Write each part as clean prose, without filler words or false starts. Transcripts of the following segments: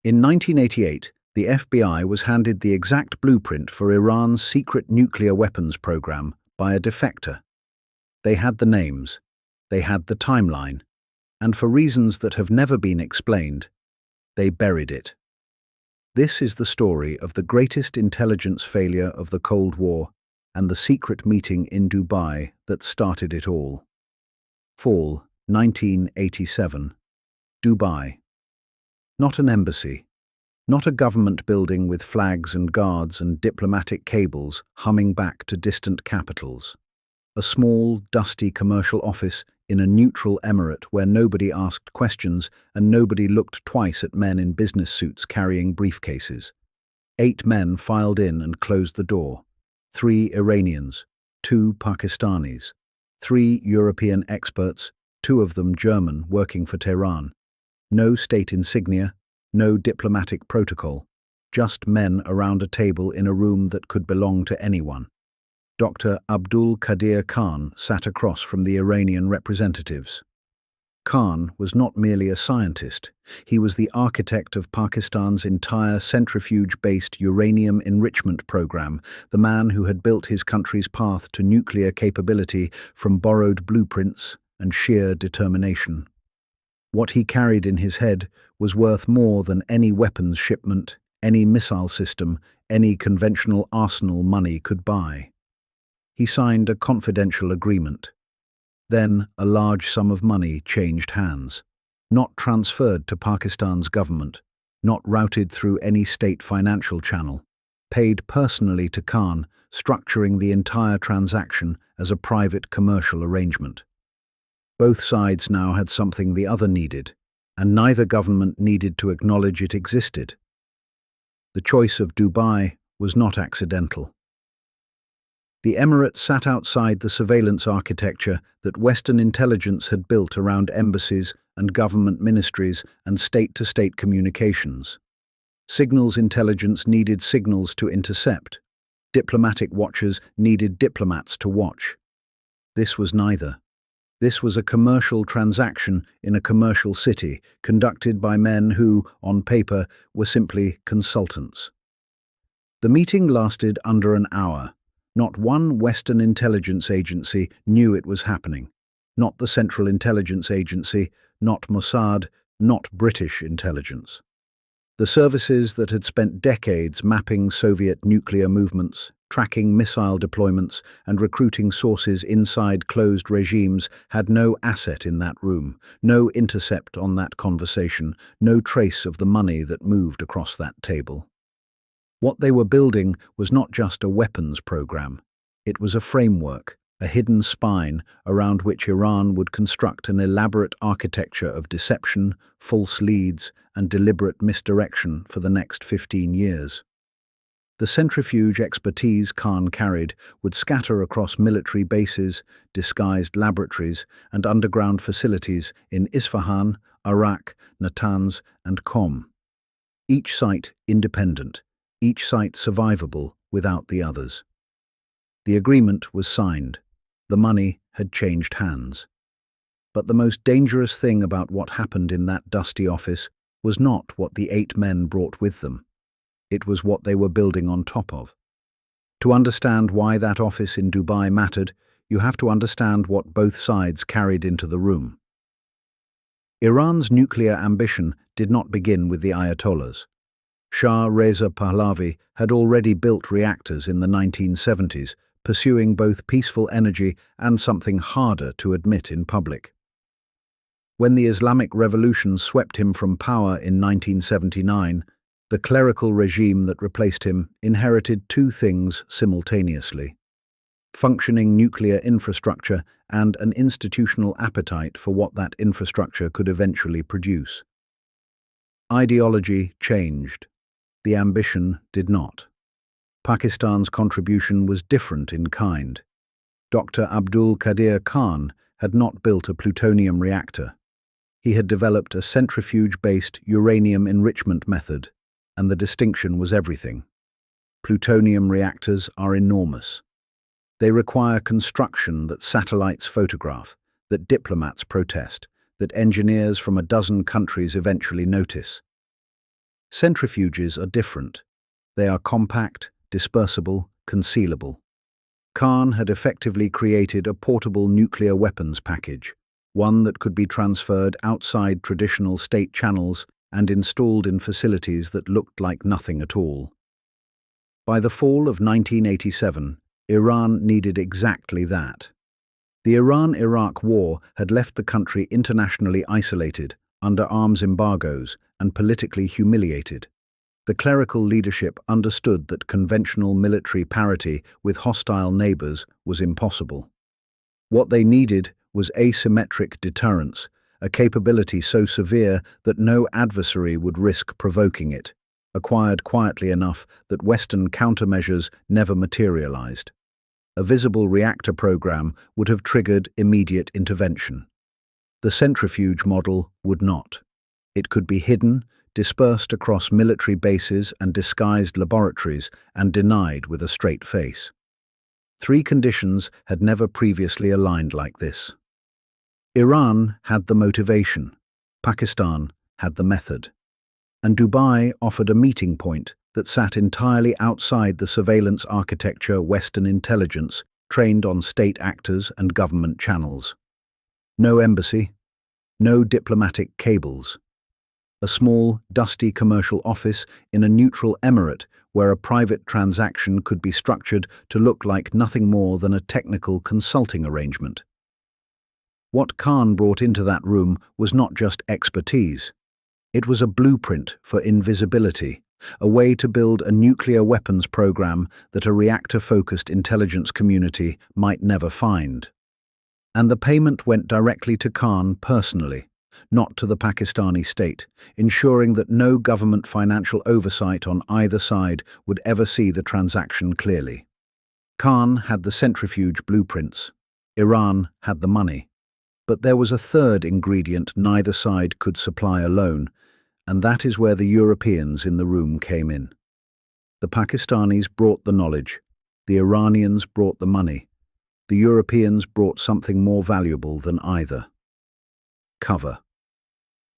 In 1988, the FBI was handed the exact blueprint for Iran's secret nuclear weapons program by a defector. They had the names, they had the timeline, and for reasons that have never been explained, they buried it. This is the story of the greatest intelligence failure of the Cold War and the secret meeting in Dubai that started it all. Fall 1987. Dubai. Not an embassy. Not a government building with flags and guards and diplomatic cables humming back to distant capitals. A small, dusty commercial office in a neutral emirate where nobody asked questions and nobody looked twice at men in business suits carrying briefcases. 8 men filed in and closed the door. 3 Iranians, 2 Pakistanis, 3 European experts, 2 of them German, working for Tehran. No state insignia, no diplomatic protocol, just men around a table in a room that could belong to anyone. Dr. Abdul Qadeer Khan sat across from the Iranian representatives. Khan was not merely a scientist, he was the architect of Pakistan's entire centrifuge-based uranium enrichment program, the man who had built his country's path to nuclear capability from borrowed blueprints and sheer determination. What he carried in his head was worth more than any weapons shipment, any missile system, any conventional arsenal money could buy. He signed a confidential agreement. Then a large sum of money changed hands, not transferred to Pakistan's government, not routed through any state financial channel, paid personally to Khan, structuring the entire transaction as a private commercial arrangement. Both sides now had something the other needed, and neither government needed to acknowledge it existed. The choice of Dubai was not accidental. The emirate sat outside the surveillance architecture that Western intelligence had built around embassies and government ministries and state-to-state communications. Signals intelligence needed signals to intercept. Diplomatic watchers needed diplomats to watch. This was neither. This was a commercial transaction in a commercial city, conducted by men who, on paper, were simply consultants. The meeting lasted under an hour. Not one Western intelligence agency knew it was happening. Not the Central Intelligence Agency, not Mossad, not British intelligence. The services that had spent decades mapping Soviet nuclear movements, tracking missile deployments, and recruiting sources inside closed regimes had no asset in that room, no intercept on that conversation, no trace of the money that moved across that table. What they were building was not just a weapons program. It was a framework, a hidden spine around which Iran would construct an elaborate architecture of deception, false leads, and deliberate misdirection for the next 15 years. The centrifuge expertise Khan carried would scatter across military bases, disguised laboratories, and underground facilities in Isfahan, Arak, Natanz, and Qom. Each site independent, each site survivable without the others. The agreement was signed. The money had changed hands. But the most dangerous thing about what happened in that dusty office was not what the 8 men brought with them. It was what they were building on top of. To understand why that office in Dubai mattered, you have to understand what both sides carried into the room. Iran's nuclear ambition did not begin with the Ayatollahs. Shah Reza Pahlavi had already built reactors in the 1970s, pursuing both peaceful energy and something harder to admit in public. When the Islamic Revolution swept him from power in 1979, the clerical regime that replaced him inherited 2 things simultaneously: functioning nuclear infrastructure and an institutional appetite for what that infrastructure could eventually produce. Ideology changed. The ambition did not. Pakistan's contribution was different in kind. Dr. Abdul Qadeer Khan had not built a plutonium reactor. He had developed a centrifuge-based uranium enrichment method, and the distinction was everything. Plutonium reactors are enormous. They require construction that satellites photograph, that diplomats protest, that engineers from a dozen countries eventually notice. Centrifuges are different. They are compact, dispersible, concealable. Khan had effectively created a portable nuclear weapons package, one that could be transferred outside traditional state channels and installed in facilities that looked like nothing at all. By the fall of 1987, Iran needed exactly that. The Iran-Iraq War had left the country internationally isolated, under arms embargoes, and politically humiliated. The clerical leadership understood that conventional military parity with hostile neighbors was impossible. What they needed was asymmetric deterrence, a capability so severe that no adversary would risk provoking it, acquired quietly enough that Western countermeasures never materialized. A visible reactor program would have triggered immediate intervention. The centrifuge model would not. It could be hidden, dispersed across military bases and disguised laboratories, and denied with a straight face. Three conditions had never previously aligned like this. Iran had the motivation, Pakistan had the method, and Dubai offered a meeting point that sat entirely outside the surveillance architecture Western intelligence trained on state actors and government channels. No embassy, no diplomatic cables. A small, dusty commercial office in a neutral emirate where a private transaction could be structured to look like nothing more than a technical consulting arrangement. What Khan brought into that room was not just expertise. It was a blueprint for invisibility, a way to build a nuclear weapons program that a reactor-focused intelligence community might never find. And the payment went directly to Khan personally, not to the Pakistani state, ensuring that no government financial oversight on either side would ever see the transaction clearly. Khan had the centrifuge blueprints. Iran had the money. But there was a third ingredient neither side could supply alone, and that is where the Europeans in the room came in. The Pakistanis brought the knowledge, the Iranians brought the money, the Europeans brought something more valuable than either: cover.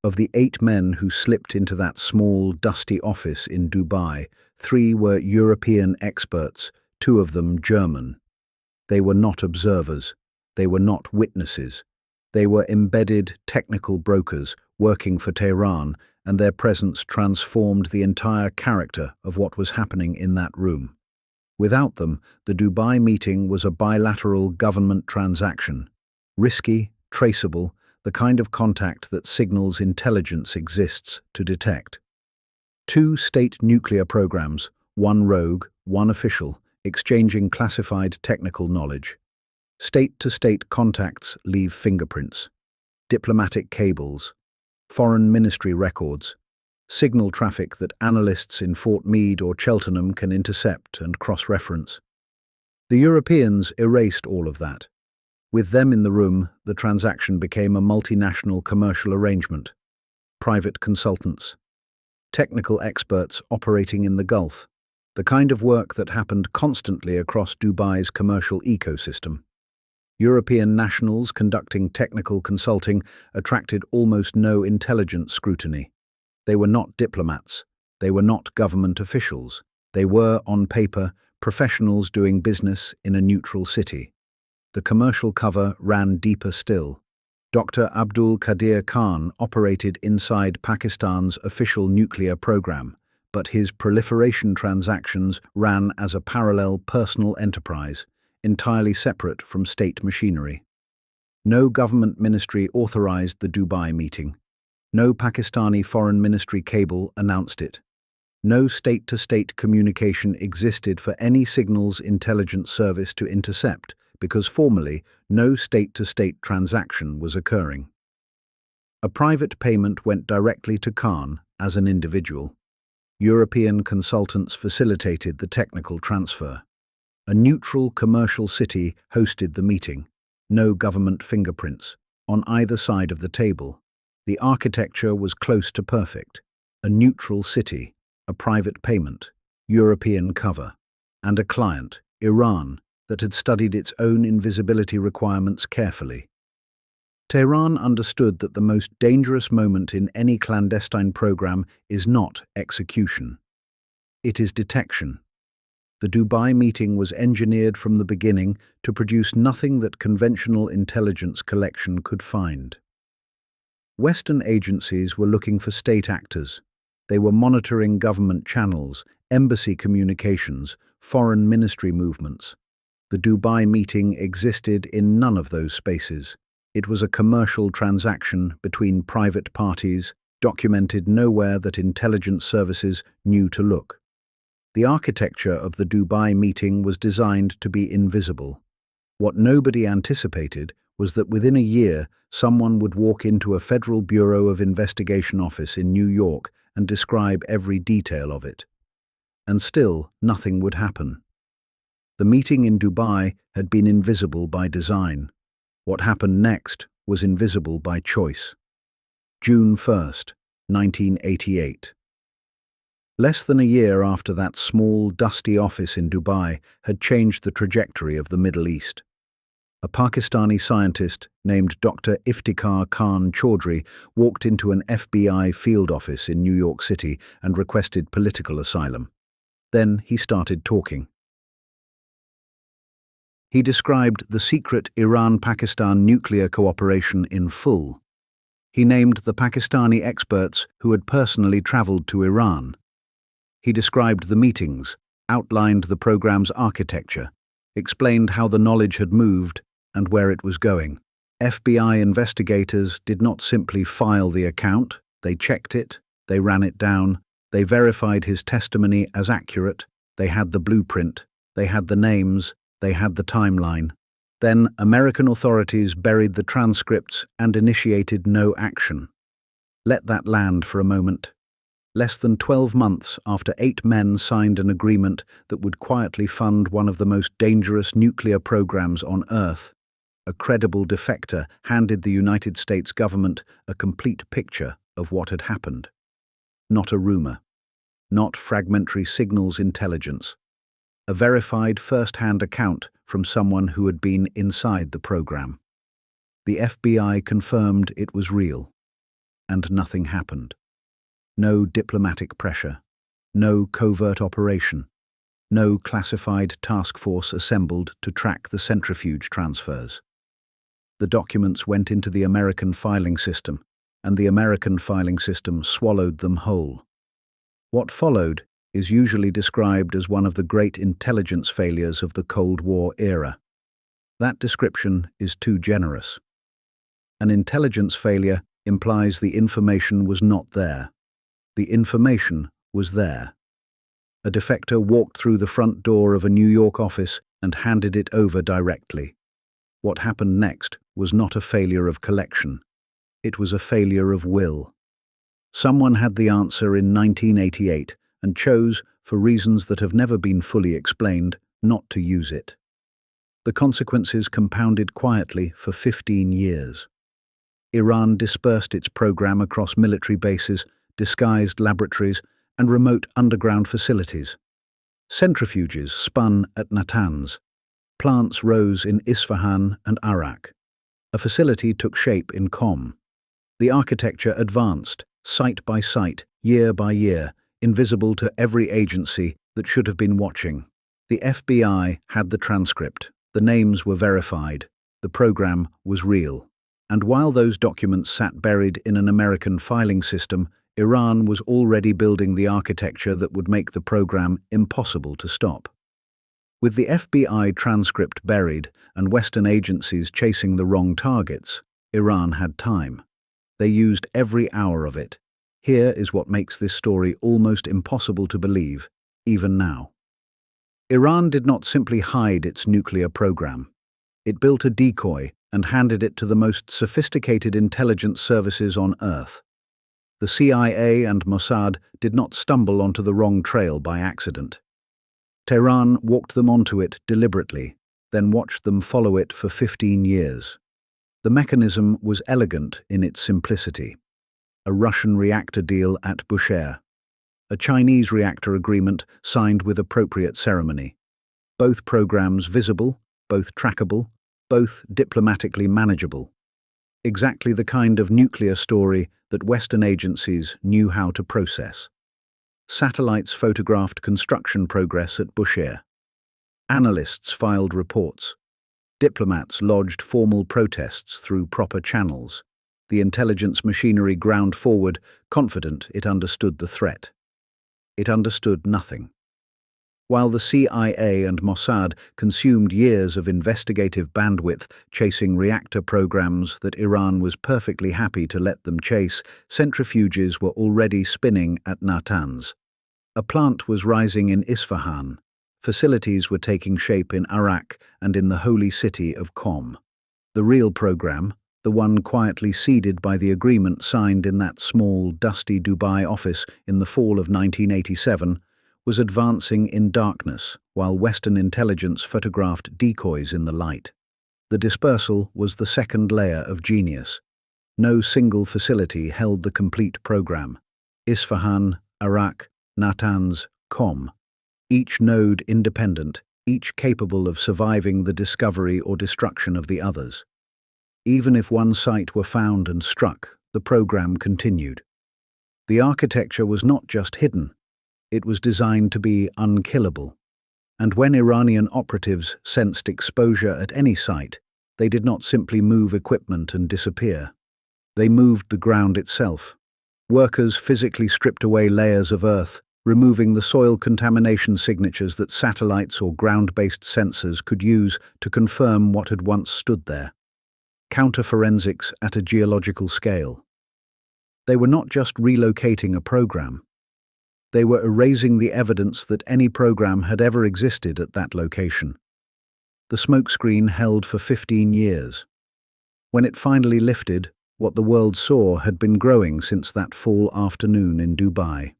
Of the 8 men who slipped into that small, dusty office in Dubai, 3 were European experts, 2 of them German. They were not observers, they were not witnesses. They were embedded technical brokers working for Tehran, and their presence transformed the entire character of what was happening in that room. Without them, the Dubai meeting was a bilateral government transaction, risky, traceable, the kind of contact that signals intelligence exists to detect. 2 state nuclear programs, 1 rogue, 1 official, exchanging classified technical knowledge. State-to-state contacts leave fingerprints, diplomatic cables, foreign ministry records, signal traffic that analysts in Fort Meade or Cheltenham can intercept and cross-reference. The Europeans erased all of that. With them in the room, the transaction became a multinational commercial arrangement. Private consultants, technical experts operating in the Gulf, the kind of work that happened constantly across Dubai's commercial ecosystem. European nationals conducting technical consulting attracted almost no intelligence scrutiny. They were not diplomats. They were not government officials. They were, on paper, professionals doing business in a neutral city. The commercial cover ran deeper still. Dr. Abdul Qadeer Khan operated inside Pakistan's official nuclear program, but his proliferation transactions ran as a parallel personal enterprise, entirely separate from state machinery. No government ministry authorized the Dubai meeting. No Pakistani foreign ministry cable announced it. No state-to-state communication existed for any signals intelligence service to intercept, because formally, no state-to-state transaction was occurring. A private payment went directly to Khan as an individual. European consultants facilitated the technical transfer. A neutral commercial city hosted the meeting. No government fingerprints. On either side of the table. The architecture was close to perfect. A neutral city, a private payment, European cover, and a client, Iran, that had studied its own invisibility requirements carefully. Tehran understood that the most dangerous moment in any clandestine program is not execution. It is detection. The Dubai meeting was engineered from the beginning to produce nothing that conventional intelligence collection could find. Western agencies were looking for state actors. They were monitoring government channels, embassy communications, foreign ministry movements. The Dubai meeting existed in none of those spaces. It was a commercial transaction between private parties, documented nowhere that intelligence services knew to look. The architecture of the Dubai meeting was designed to be invisible. What nobody anticipated was that within a year, someone would walk into a Federal Bureau of Investigation office in New York and describe every detail of it. And still, nothing would happen. The meeting in Dubai had been invisible by design. What happened next was invisible by choice. June 1st, 1988. Less than a year after that small, dusty office in Dubai had changed the trajectory of the Middle East. A Pakistani scientist named Dr. Iftikhar Khan Chaudry walked into an FBI field office in New York City and requested political asylum. Then he started talking. He described the secret Iran-Pakistan nuclear cooperation in full. He named the Pakistani experts who had personally traveled to Iran. He described the meetings, outlined the program's architecture, explained how the knowledge had moved and where it was going. FBI investigators did not simply file the account, they checked it, they ran it down, they verified his testimony as accurate, they had the blueprint, they had the names, they had the timeline. Then American authorities buried the transcripts and initiated no action. Let that land for a moment. Less than 12 months after 8 men signed an agreement that would quietly fund one of the most dangerous nuclear programs on Earth, a credible defector handed the United States government a complete picture of what had happened. Not a rumor, not fragmentary signals intelligence. A verified first-hand account from someone who had been inside the program. The FBI confirmed it was real, and nothing happened. No diplomatic pressure, no covert operation, no classified task force assembled to track the centrifuge transfers. The documents went into the American filing system, and the American filing system swallowed them whole. What followed is usually described as one of the great intelligence failures of the Cold War era. That description is too generous. An intelligence failure implies the information was not there. The information was there. A defector walked through the front door of a New York office and handed it over directly. What happened next was not a failure of collection. It was a failure of will. Someone had the answer in 1988 and chose, for reasons that have never been fully explained, not to use it. The consequences compounded quietly for 15 years. Iran dispersed its program across military bases, disguised laboratories, and remote underground facilities. Centrifuges spun at Natanz. Plants rose in Isfahan and Arak. A facility took shape in Qom. The architecture advanced, site by site, year by year, invisible to every agency that should have been watching. The FBI had the transcript. The names were verified. The program was real. And while those documents sat buried in an American filing system, Iran was already building the architecture that would make the program impossible to stop. With the FBI transcript buried and Western agencies chasing the wrong targets, Iran had time. They used every hour of it. Here is what makes this story almost impossible to believe, even now. Iran did not simply hide its nuclear program. It built a decoy and handed it to the most sophisticated intelligence services on Earth. The CIA and Mossad did not stumble onto the wrong trail by accident. Tehran walked them onto it deliberately, then watched them follow it for 15 years. The mechanism was elegant in its simplicity. A Russian reactor deal at Bushehr. A Chinese reactor agreement signed with appropriate ceremony. Both programs visible, both trackable, both diplomatically manageable. Exactly the kind of nuclear story that Western agencies knew how to process. Satellites photographed construction progress at Bushehr. Analysts filed reports. Diplomats lodged formal protests through proper channels. The intelligence machinery ground forward, confident it understood the threat. It understood nothing. While the CIA and Mossad consumed years of investigative bandwidth chasing reactor programs that Iran was perfectly happy to let them chase, centrifuges were already spinning at Natanz. A plant was rising in Isfahan. Facilities were taking shape in Arak and in the holy city of Qom. The real program, the one quietly seeded by the agreement signed in that small, dusty Dubai office in the fall of 1987, was advancing in darkness while Western intelligence photographed decoys in the light. The dispersal was the second layer of genius. No single facility held the complete program. Isfahan, Arak, Natanz, Qom. Each node independent, each capable of surviving the discovery or destruction of the others. Even if one site were found and struck, the program continued. The architecture was not just hidden. It was designed to be unkillable. And when Iranian operatives sensed exposure at any site, they did not simply move equipment and disappear. They moved the ground itself. Workers physically stripped away layers of earth, removing the soil contamination signatures that satellites or ground-based sensors could use to confirm what had once stood there. Counter-forensics at a geological scale. They were not just relocating a program. They were erasing the evidence that any program had ever existed at that location. The smokescreen held for 15 years. When it finally lifted, what the world saw had been growing since that fall afternoon in Dubai.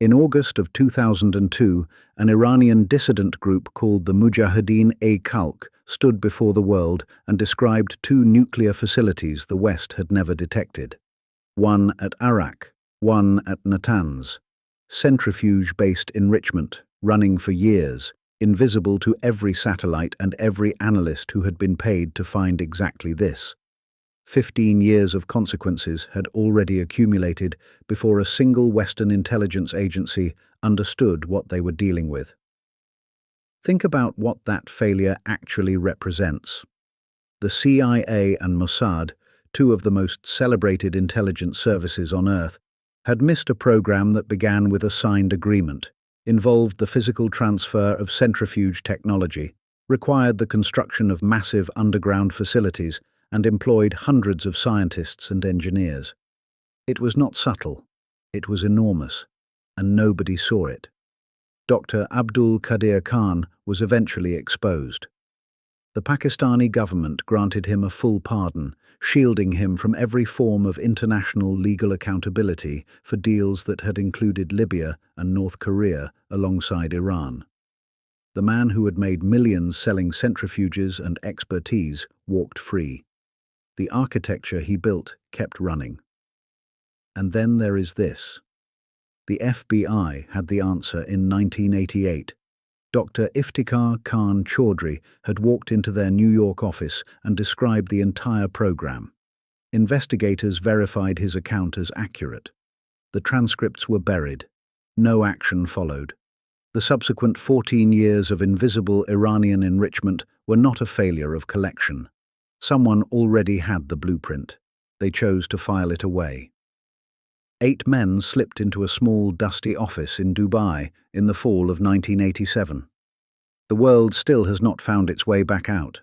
In August of 2002, an Iranian dissident group called the Mujahideen-e-Khalq stood before the world and described two nuclear facilities the West had never detected. One at Arak, one at Natanz. Centrifuge-based enrichment, running for years, invisible to every satellite and every analyst who had been paid to find exactly this. 15 years of consequences had already accumulated before a single Western intelligence agency understood what they were dealing with. Think about what that failure actually represents. The CIA and Mossad, two of the most celebrated intelligence services on Earth, had missed a program that began with a signed agreement, involved the physical transfer of centrifuge technology, required the construction of massive underground facilities, and employed hundreds of scientists and engineers. It was not subtle, it was enormous, and nobody saw it. Dr. Abdul Qadeer Khan was eventually exposed. The Pakistani government granted him a full pardon, shielding him from every form of international legal accountability for deals that had included Libya and North Korea alongside Iran. The man who had made millions selling centrifuges and expertise walked free. The architecture he built kept running. And then there is this. The FBI had the answer in 1988. Dr. Iftikhar Khan Chaudry had walked into their New York office and described the entire program. Investigators verified his account as accurate. The transcripts were buried. No action followed. The subsequent 14 years of invisible Iranian enrichment were not a failure of collection. Someone already had the blueprint. They chose to file it away. 8 men slipped into a small, dusty office in Dubai in the fall of 1987. The world still has not found its way back out.